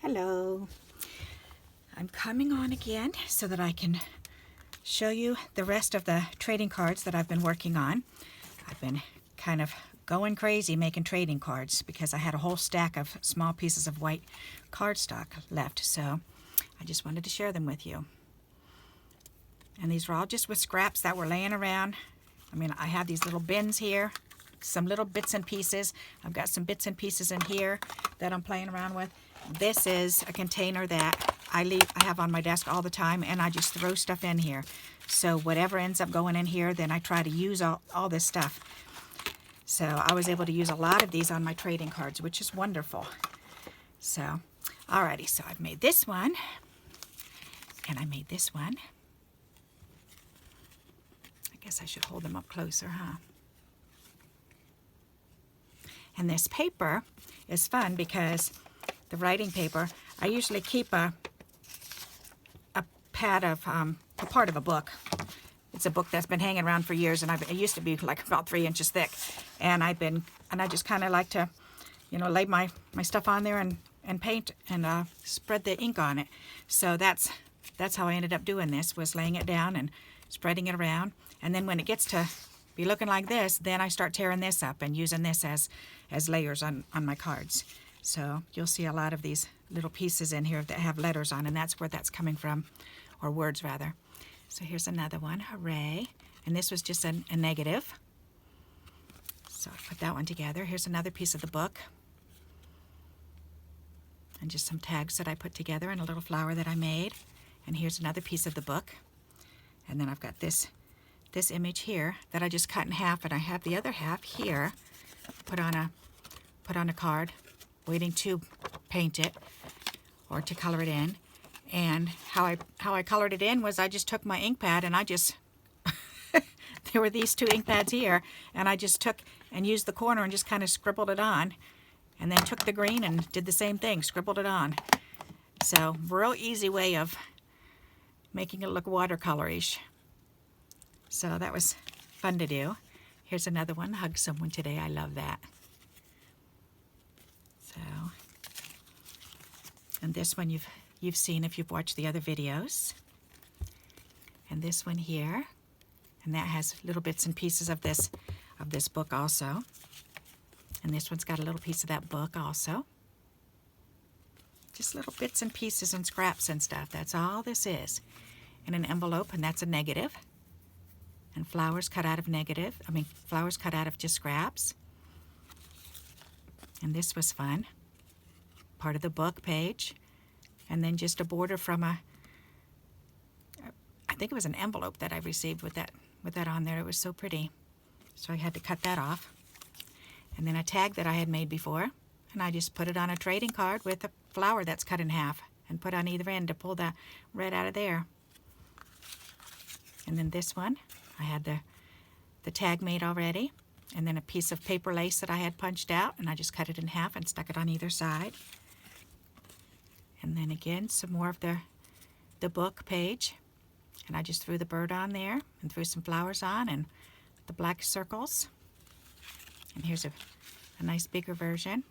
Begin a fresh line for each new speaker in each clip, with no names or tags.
Hello. I'm coming on again so that I can show you the rest of the trading cards that I've been working on. I've been kind of going crazy making trading cards because I had a whole stack of small pieces of white cardstock left, so I just wanted to share them with you. And these were all just with scraps that were laying around. I mean, I have these little bins here, some little bits and pieces. I've got some bits and pieces in here that I'm playing around with. This is a container that I have on my desk all the time, and I just throw stuff in here. So whatever ends up going in here, then I try to use all this stuff. So I was able to use a lot of these on my trading cards, which is wonderful. So, alrighty, so I've made this one, and I made this one. I guess I should hold them up closer, huh? And this paper is fun because the writing paper, I usually keep a pad of a part of a book. It's a book that's been hanging around for years, and it used to be like about 3 inches thick. And I just kind of like to, lay my stuff on there and paint and spread the ink on it. So that's how I ended up doing this, was laying it down and spreading it around. And then when it gets to be looking like this, then I start tearing this up and using this as layers on my cards. So you'll see a lot of these little pieces in here that have letters on, and that's where that's coming from, or words rather. So here's another one, hooray. And this was just a negative. So I put that one together. Here's another piece of the book. And just some tags that I put together and a little flower that I made. And here's another piece of the book. And then I've got this image here that I just cut in half, and I have the other half here put on a card, waiting to paint it or to color it in. And how I colored it in was I just took my ink pad and I just there were these 2 ink pads here, and I just took and used the corner and just kind of scribbled it on, and then took the green and did the same thing, scribbled it on. So real easy way of making it look watercolorish. So that was fun to do. Here's another one, hug someone today. I love that. So, and this one you've seen if you've watched the other videos. And this one here, and that has little bits and pieces of this book also. And this one's got a little piece of that book also. Just little bits and pieces and scraps and stuff. That's all this is. In an envelope, and that's a negative. And flowers cut out of flowers cut out of just scraps. And this was fun. Part of the book page. And then just a border from I think it was an envelope that I received with that on there. It was so pretty. So I had to cut that off. And then a tag that I had made before. And I just put it on a trading card with a flower that's cut in half and put on either end to pull the red out of there. And then this one, I had the tag made already, and then a piece of paper lace that I had punched out, and I just cut it in half and stuck it on either side. And then again, some more of the book page, and I just threw the bird on there and threw some flowers on and the black circles. And here's a nice bigger version.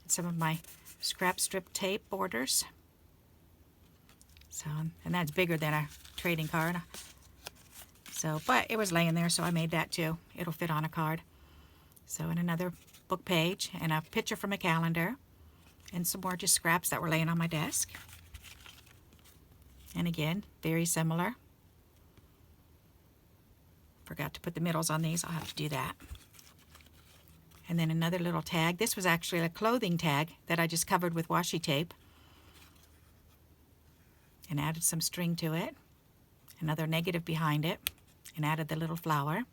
Some of my scrap strip tape borders. So, and that's bigger than a trading card. So, but it was laying there, so I made that too. It'll fit on a card. So, and another book page, and a picture from a calendar, and some more just scraps that were laying on my desk. And again, very similar. Forgot to put the middles on these. I'll have to do that. And then another little tag. This was actually a clothing tag that I just covered with washi tape and added some string to it. Another negative behind it, and added the little flower.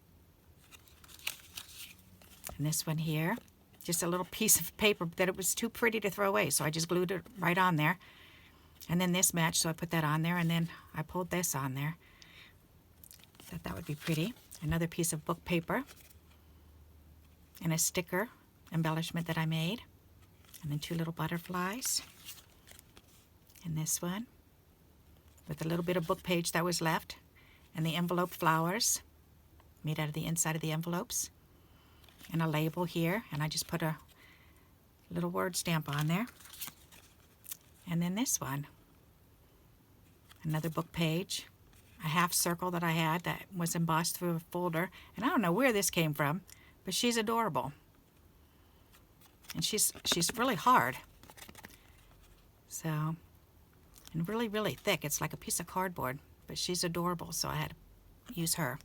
And this one here, just a little piece of paper that it was too pretty to throw away, so I just glued it right on there. And then this matched, so I put that on there, and then I pulled this on there. Thought that would be pretty. Another piece of book paper, and a sticker embellishment that I made, and then 2 little butterflies. And this one, with a little bit of book page that was left, and the envelope flowers made out of the inside of the envelopes, and a label here, and I just put a little word stamp on there. And then this one, another book page, a half circle that I had that was embossed through a folder. And I don't know where this came from, but she's adorable. And she's really hard. So, and really, really thick. It's like a piece of cardboard, but she's adorable, so I had to use her.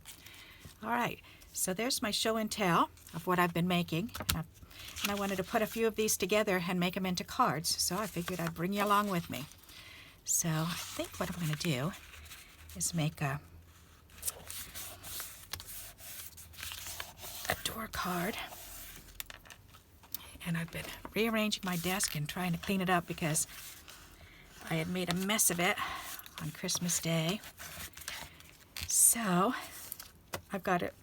All right, so there's my show and tell of what I've been making. And I wanted to put a few of these together and make them into cards, so I figured I'd bring you along with me. So I think what I'm going to do is make a door card. And I've been rearranging my desk and trying to clean it up because I had made a mess of it on Christmas Day. So I've got it,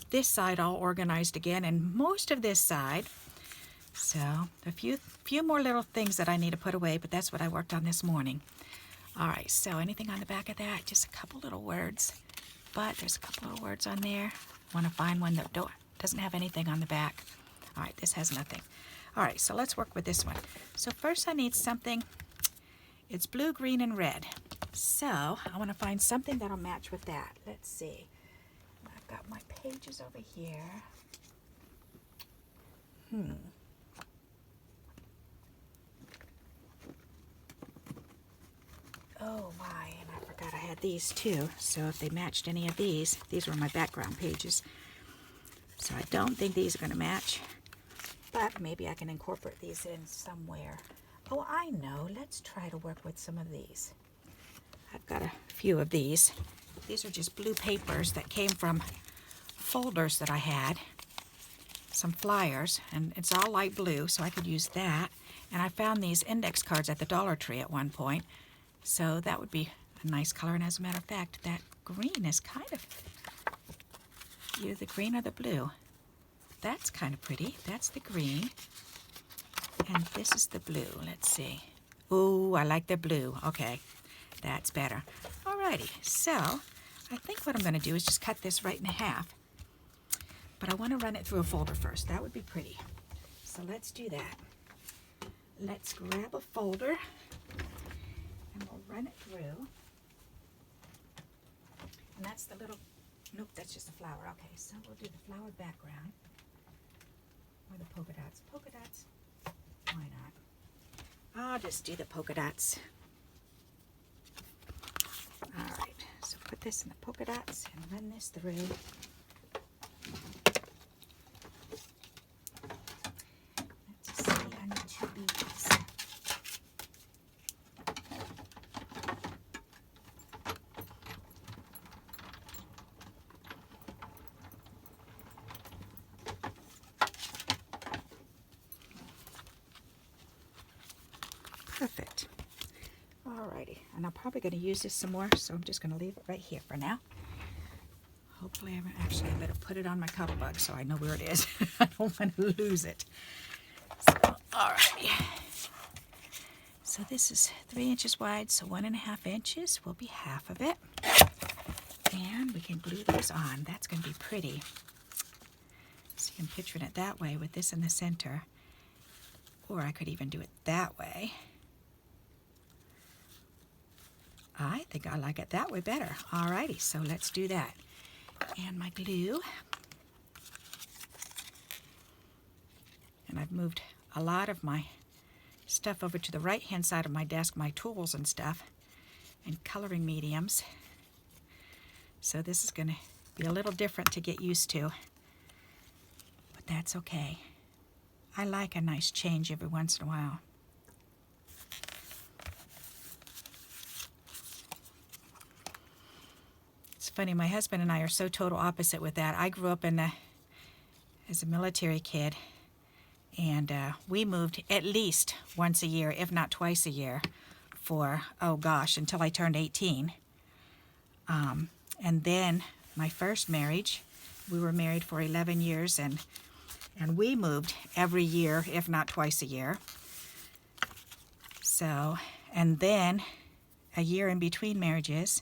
this side all organized again, and most of this side. So a few more little things that I need to put away, but that's what I worked on this morning. All right, so anything on the back of that? Just a couple little words, but there's a couple little words on there. I want to find one that doesn't have anything on the back. All right, this has nothing. All right, so let's work with this one. So first I need something. It's blue, green, and red. So I want to find something that'll match with that. Let's see. I've got my pages over here. Oh my, and I forgot I had these too. So if they matched any of these were my background pages. So I don't think these are going to match. But maybe I can incorporate these in somewhere. Oh, I know. Let's try to work with some of these. I've got a few of these. These are just blue papers that came from folders that I had. Some flyers, and it's all light blue, so I could use that. And I found these index cards at the Dollar Tree at one point. So that would be a nice color. And as a matter of fact, that green is kind of either the green or the blue. That's kind of pretty. That's the green. And this is the blue. Let's see. Ooh, I like the blue. Okay, that's better. Alrighty, so I think what I'm going to do is just cut this right in half. But I want to run it through a folder first. That would be pretty. So let's do that. Let's grab a folder and we'll run it through. And that's the little, nope, that's just a flower. Okay, so we'll do the flower background. Or the polka dots. Polka dots? Why not? I'll just do the polka dots. Alright, so put this in the polka dots and run this through. Let's see, I need 2 beads. Perfect. Alrighty, and I'm probably going to use this some more, so I'm just going to leave it right here for now. Hopefully, I better put it on my cuddle bug so I know where it is. I don't want to lose it. So, alrighty. So this is 3 inches wide, so 1.5 inches will be half of it. And we can glue those on. That's going to be pretty. So I'm picturing it that way with this in the center. Or I could even do it that way. I think I like it that way better. Alrighty, so let's do that. And my glue. And I've moved a lot of my stuff over to the right-hand side of my desk, my tools and stuff, and coloring mediums. So this is going to be a little different to get used to. But that's okay. I like a nice change every once in a while. It's funny, my husband and I are so total opposite with that. I grew up as a military kid, and we moved at least once a year, if not twice a year, for, oh gosh, until I turned 18. And then my first marriage, we were married for 11 years, and we moved every year, if not twice a year. So, and then a year in between marriages.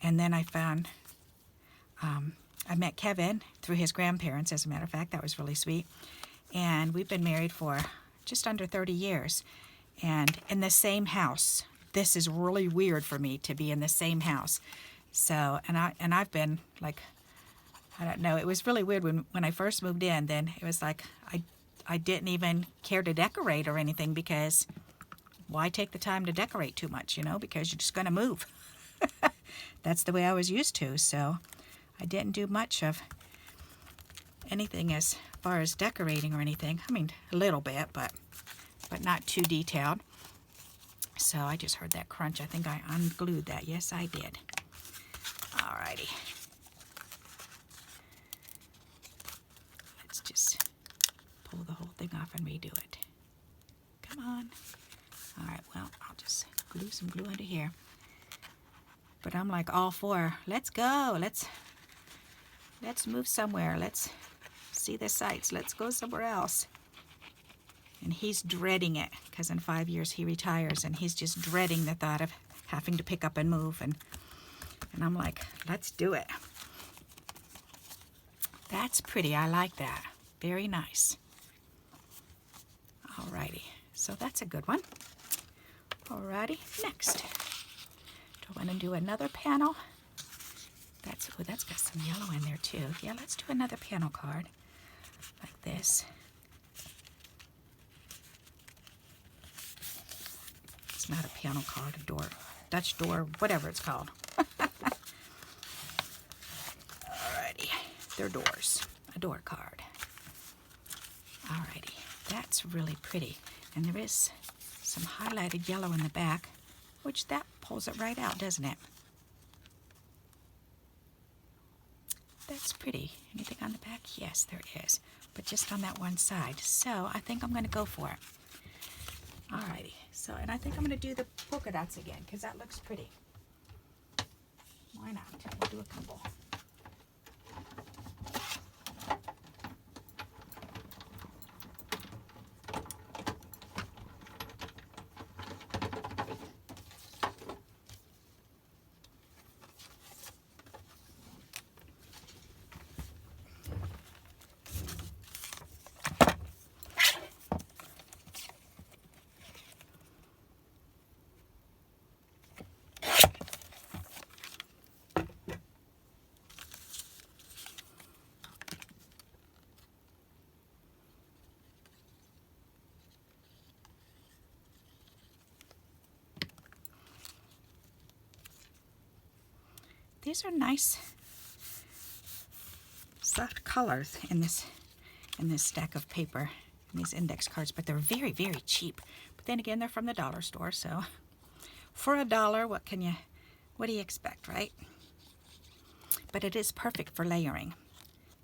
And then I found, I met Kevin through his grandparents, as a matter of fact. That was really sweet. And we've been married for just under 30 years. and in the same house. This is really weird for me to be in the same house. So, and I've been like, I don't know, it was really weird when I first moved in. Then it was like I didn't even care to decorate or anything, because why take the time to decorate too much, you know, because you're just going to move. That's the way I was used to. So I didn't do much of anything as far as decorating or anything. I mean, a little bit, but not too detailed. So I just heard that crunch. I think I unglued that. Yes, I did. Alrighty. Let's just pull the whole thing off and redo it. Come on. Alright, well, I'll just glue some glue into here. But I'm like all for, let's go. Let's move somewhere. Let's see the sights. Let's go somewhere else. And he's dreading it, because in 5 years he retires, and he's just dreading the thought of having to pick up and move. And I'm like, let's do it. That's pretty. I like that. Very nice. Alrighty. So that's a good one. Alrighty. Next. Do I want to do another panel? That's got some yellow in there too. Yeah, let's do another panel card like this. It's not a panel card, a door, Dutch door, whatever it's called. Alrighty, they're doors, a door card. Alrighty, that's really pretty. And there is some highlighted yellow in the back, which that pulls it right out, doesn't it? That's pretty. Anything on the back? Yes, there is, but just on that one side. So I think I'm going to go for it. Alrighty, so, and I think I'm going to do the polka dots again, because that looks pretty. Why not? We'll do a couple. These are nice soft colors in this stack of paper, in these index cards, but they're very, very cheap. But then again, they're from the dollar store, so for $1, what do you expect, right? But it is perfect for layering,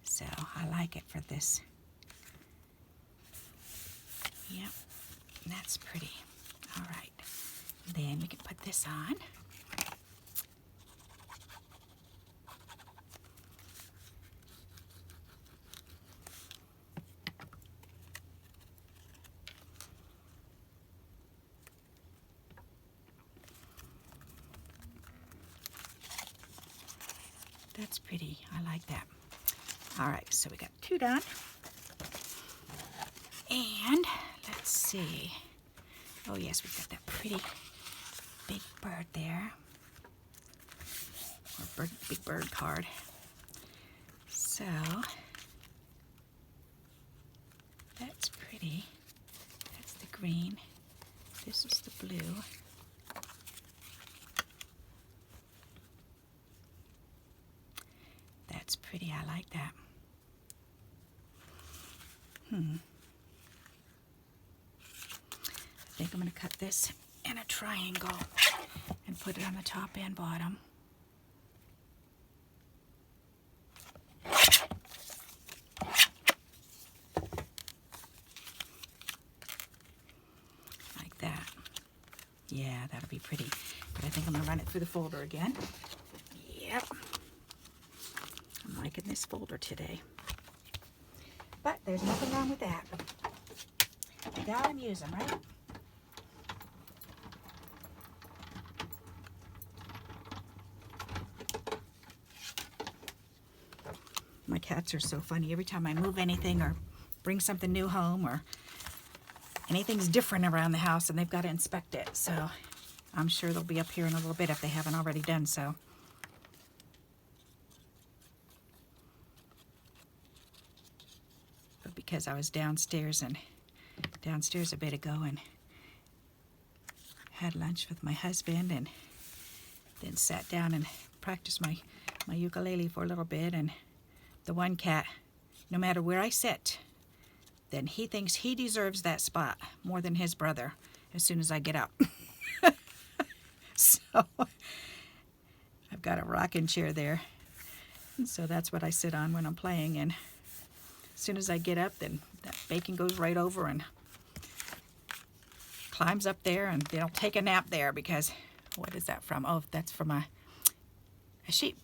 so I like it for this. Yep, that's pretty. All right, then we can put this on. That's pretty. I like that. All right, so we got 2 done. And let's see. Oh yes, we've got that pretty big bird there. Or big bird card. So that's pretty. That's the green. This is the blue. That's pretty. I like that. I think I'm going to cut this in a triangle and put it on the top and bottom. Like that. Yeah, that'll be pretty. But I think I'm going to run it through the folder again. Yep. I'm liking this folder today. But there's nothing wrong with that. You gotta use them, right? My cats are so funny. Every time I move anything or bring something new home or anything's different around the house and they've got to inspect it. So I'm sure they'll be up here in a little bit if they haven't already done so. But because I was downstairs a bit ago and had lunch with my husband and then sat down and practiced my ukulele for a little bit, and the one cat, no matter where I sit, then he thinks he deserves that spot more than his brother as soon as I get up. So I've got a rocking chair there, and so that's what I sit on when I'm playing, and as soon as I get up, then that bacon goes right over and climbs up there, and they'll take a nap there because, what is that from? Oh, that's from a sheet,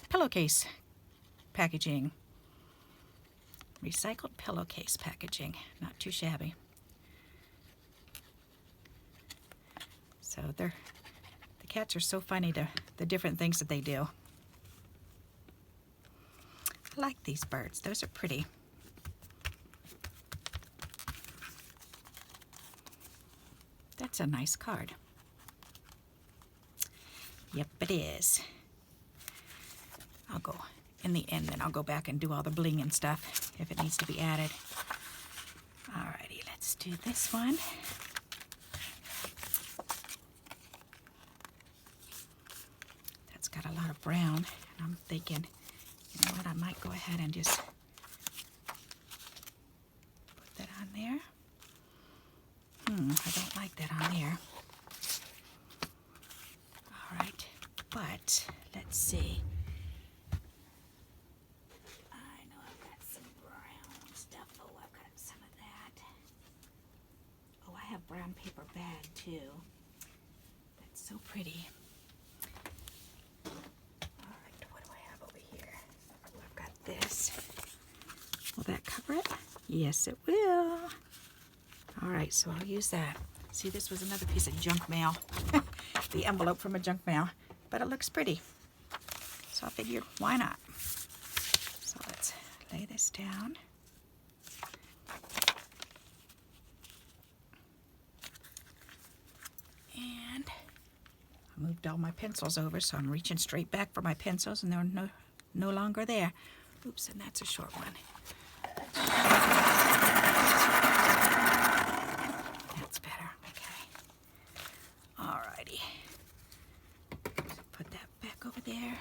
pillowcase packaging. Recycled pillowcase packaging. Not too shabby. So the cats are so funny, the different things that they do. I like these birds. Those are pretty. That's a nice card. Yep, it is. I'll go in the end, then I'll go back and do all the bling and stuff if it needs to be added. Alrighty, let's do this one. That's got a lot of brown, and I'm thinking, you know what, I might go ahead and just put that on there. I don't like that on there. Alright, but let's see. I know I've got some brown stuff. Oh, I've got some of that. Oh, I have brown paper bag too. That's so pretty. Alright, what do I have over here? Oh, I've got this. Will that cover it? Yes, it will. Alright, so I'll use that. See, this was another piece of junk mail. The envelope from a junk mail. But it looks pretty. So I figured, why not? So let's lay this down. And I moved all my pencils over, so I'm reaching straight back for my pencils, and they're no longer there. Oops, and that's a short one. That's better. Okay. Alrighty. Put that back over there.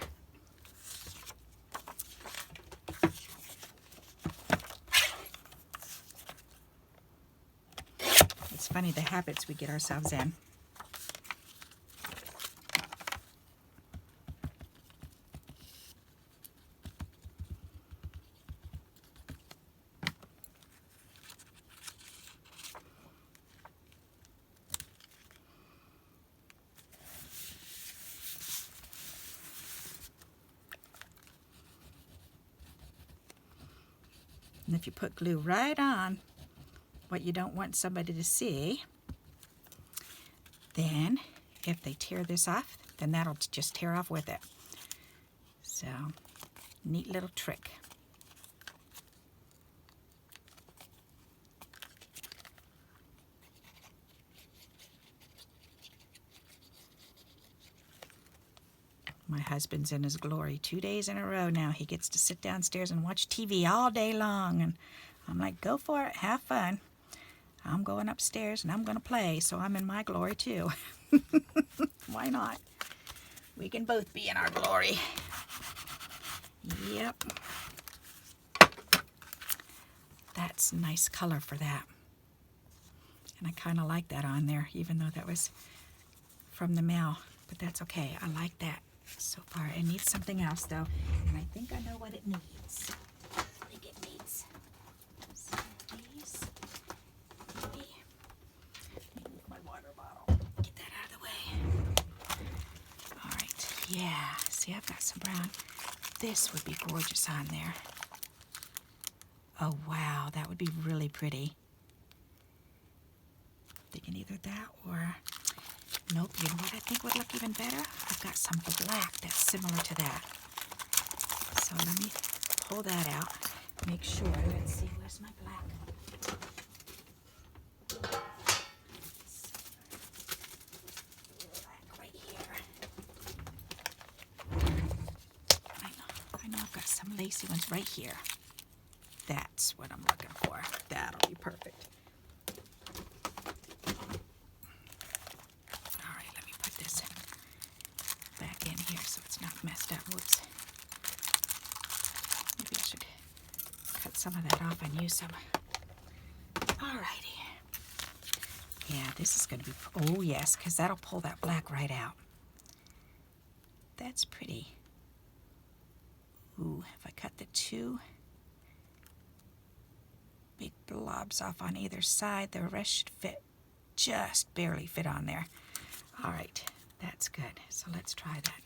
It's funny the habits we get ourselves in. And if you put glue right on what you don't want somebody to see, then if they tear this off, then that'll just tear off with it. So, neat little trick. My husband's in his glory 2 days in a row now. He gets to sit downstairs and watch TV all day long. And I'm like, go for it. Have fun. I'm going upstairs and I'm going to play. So I'm in my glory too. Why not? We can both be in our glory. Yep. That's nice color for that. And I kind of like that on there, even though that was from the mail. But that's okay. I like that. So far, it needs something else though, and I think I know what it needs. I think it needs some of these. Maybe move my water bottle. Get that out of the way. All right, yeah. See, I've got some brown. This would be gorgeous on there. Oh wow, that would be really pretty. Thinking either that or. Nope, you know what I think would look even better? I've got some black that's similar to that. So let me pull that out. Make sure. Let's see, where's my black? lacy ones right here. That's what I'm looking for. That'll be perfect. All right, let me put this back in here so it's not messed up. Whoops. Maybe I should cut some of that off and use some. All righty. Yeah, this is going to be, oh yes, because that'll pull that black right out. That's pretty. Ooh, if I cut the two big blobs off on either side, the rest should fit, just barely fit on there. All right, that's good. So let's try that.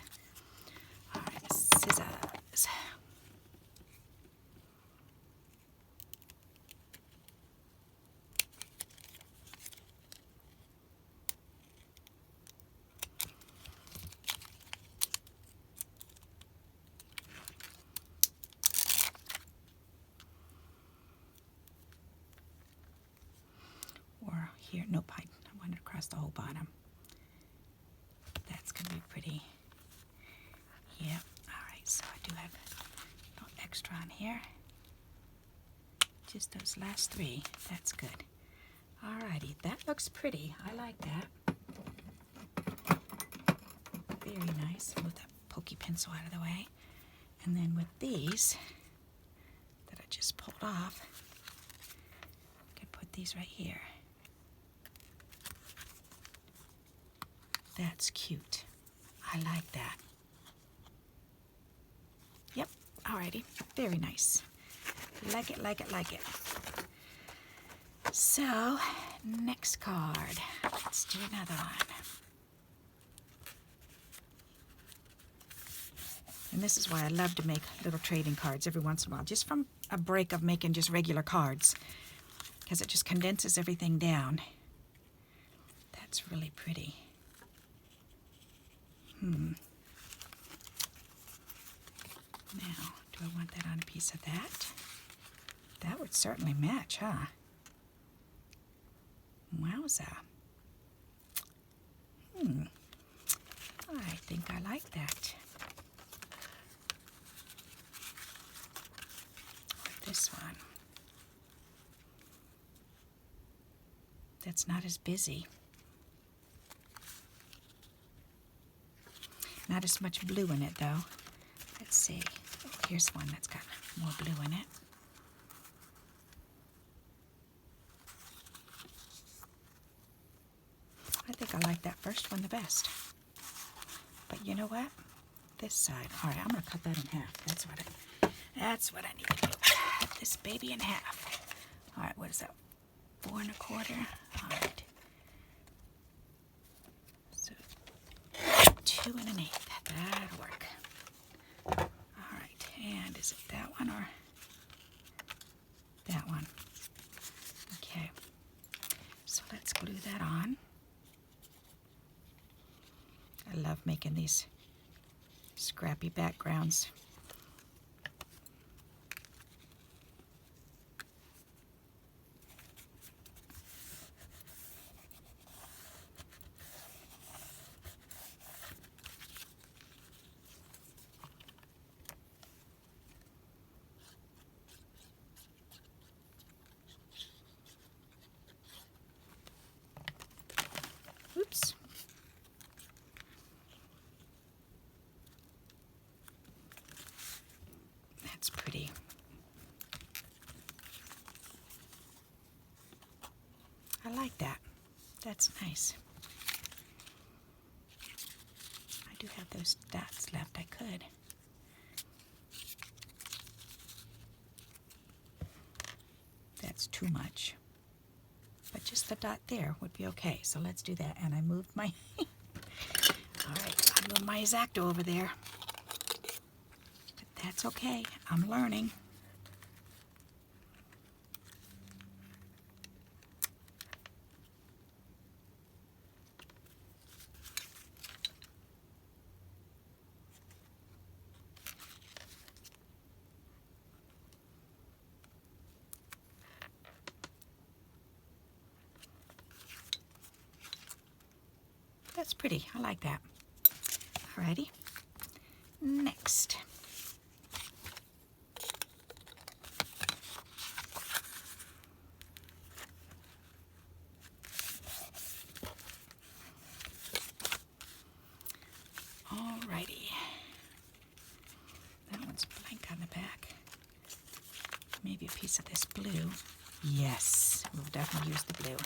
All right, scissors. Or here, nope, I wanted across the whole bottom. That's going to be pretty. Yep, all right, so I do have a little extra on here. Just those last three, that's good. All righty, that looks pretty. I like that. Very nice. Move that pokey pencil out of the way. And then with these that I just pulled off, I can put these right here. That's cute. I like that. Yep, alrighty. Very nice. Like it, like it, like it. So, next card. Let's do another one. And this is why I love to make little trading cards every once in a while, just from a break of making just regular cards, because it just condenses everything down. That's really pretty. Now, do I want that on a piece of that? That would certainly match, huh? Wowza. I think I like that. This one. That's not as busy. Not as much blue in it, though. Let's see. Oh, here's one that's got more blue in it. I think I like that first one the best. But you know what? This side. All right, I'm going to cut that in half. That's what I need to do. Cut this baby in half. All right, what is that? 4 1/4. All right. So 2 1/8. That'll work. All right, and is it that one or that one? Okay. So let's glue that on. I love making these scrappy backgrounds. Oops. That's pretty. I like that. That's nice. I do have those dots left. I could. That's too much. But just the dot there would be okay. So let's do that. And I moved my... All right, I moved my X-Acto over there. But that's okay. I'm learning. That's pretty. I like that. Alrighty. Next. Alrighty. That one's blank on the back. Maybe a piece of this blue. Yes, we'll definitely use the blue.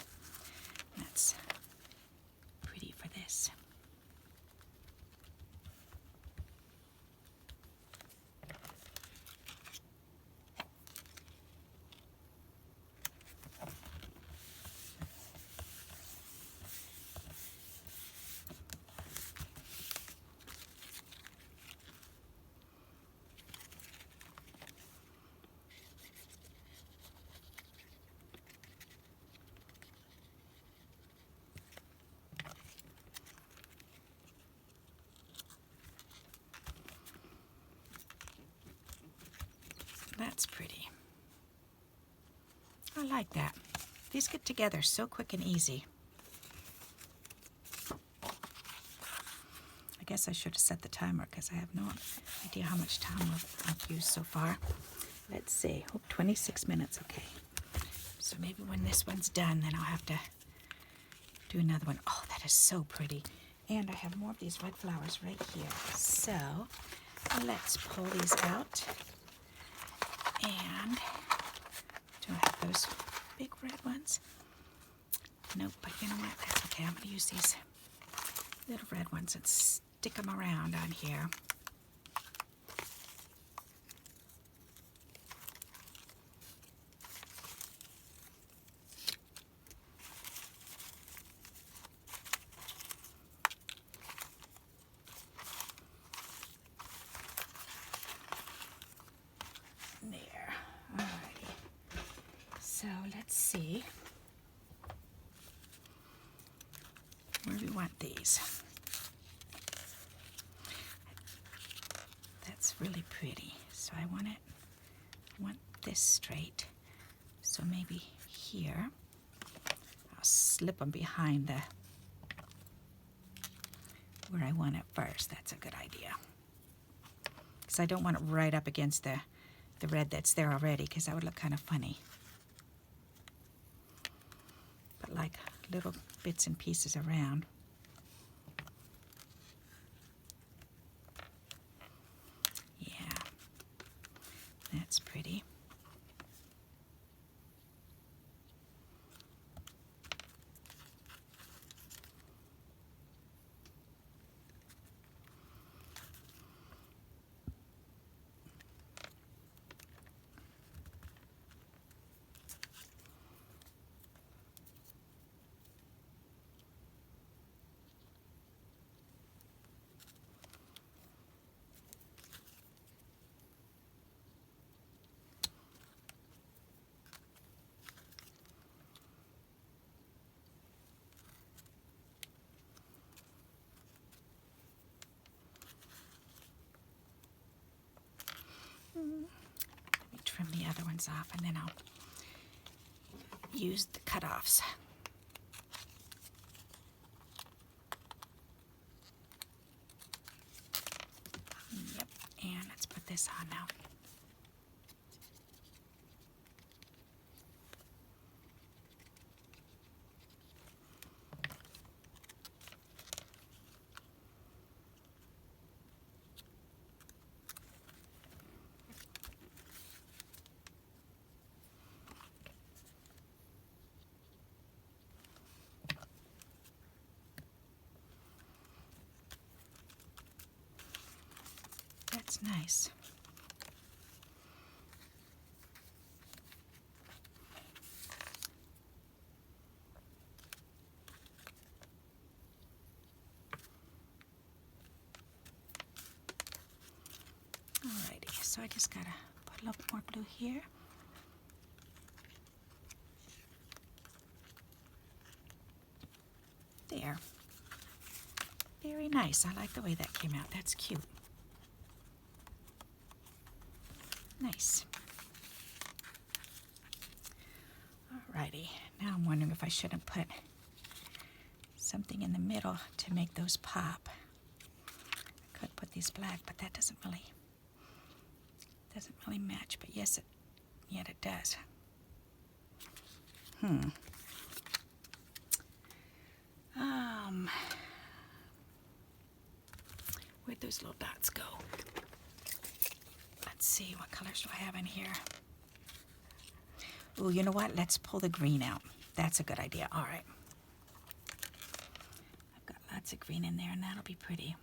That's pretty for this. That's pretty. I like that. These get together so quick and easy. I guess I should have set the timer because I have no idea how much time I've used so far. Let's see. Oh, 26 minutes. Okay. So maybe when this one's done, then I'll have to do another one. Oh, that is so pretty. And I have more of these red flowers right here. So let's pull these out. And do I have those big red ones? Nope, but you know what? That's okay. I'm going to use these little red ones and stick them around on here. There. Alrighty. So let's see where we want these. That's really pretty. So I want this straight. So maybe here I'll slip them behind where I want it first. That's a good idea. Because I don't want it right up against the red that's there already, because that would look kind of funny. But like little bits and pieces around. Yeah, that's pretty. Let me trim the other ones off and then I'll use the cutoffs. Yep, and let's put this on now. That's nice. Alrighty, so I just gotta put a little bit more blue here. There. Very nice. I like the way that came out. That's cute. Nice. Alrighty, now I'm wondering if I shouldn't put something in the middle to make those pop. I could put these black, but that doesn't really match. But yes, it does. Would Where'd those little dots go? Let's see, what colors do I have in here? Ooh, you know what? Let's pull the green out. That's a good idea. All right. I've got lots of green in there, and that'll be pretty.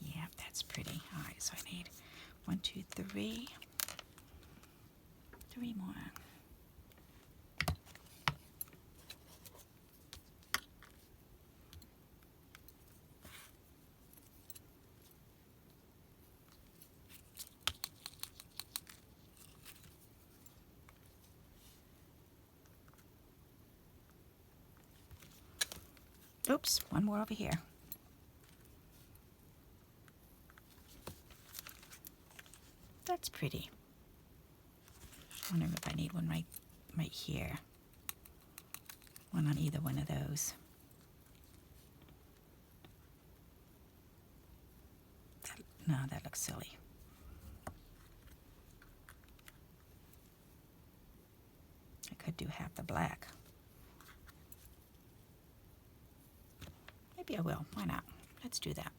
Yeah, that's pretty. All right, so I need 1, 2, 3. 3 more. Oops, one more over here. That's pretty. I wonder if I need one right here. One on either one of those. No, that looks silly. I could do half the black. Maybe I will. Why not? Let's do that.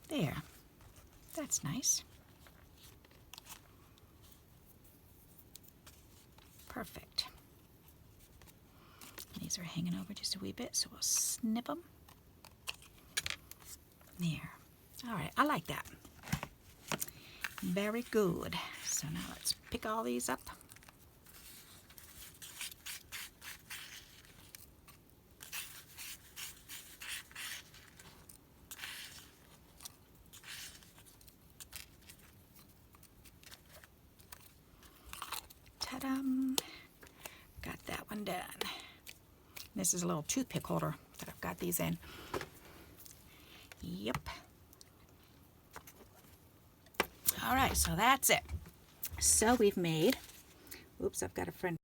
There. That's nice. Perfect. These are hanging over just a wee bit, so we'll snip them. There. All right, I like that. Very good. So now let's pick all these up. Ta-dam! Got that one done. This is a little toothpick holder that I've got these in. Yep. All right, so that's it. So we've made, oops, I've got a friend.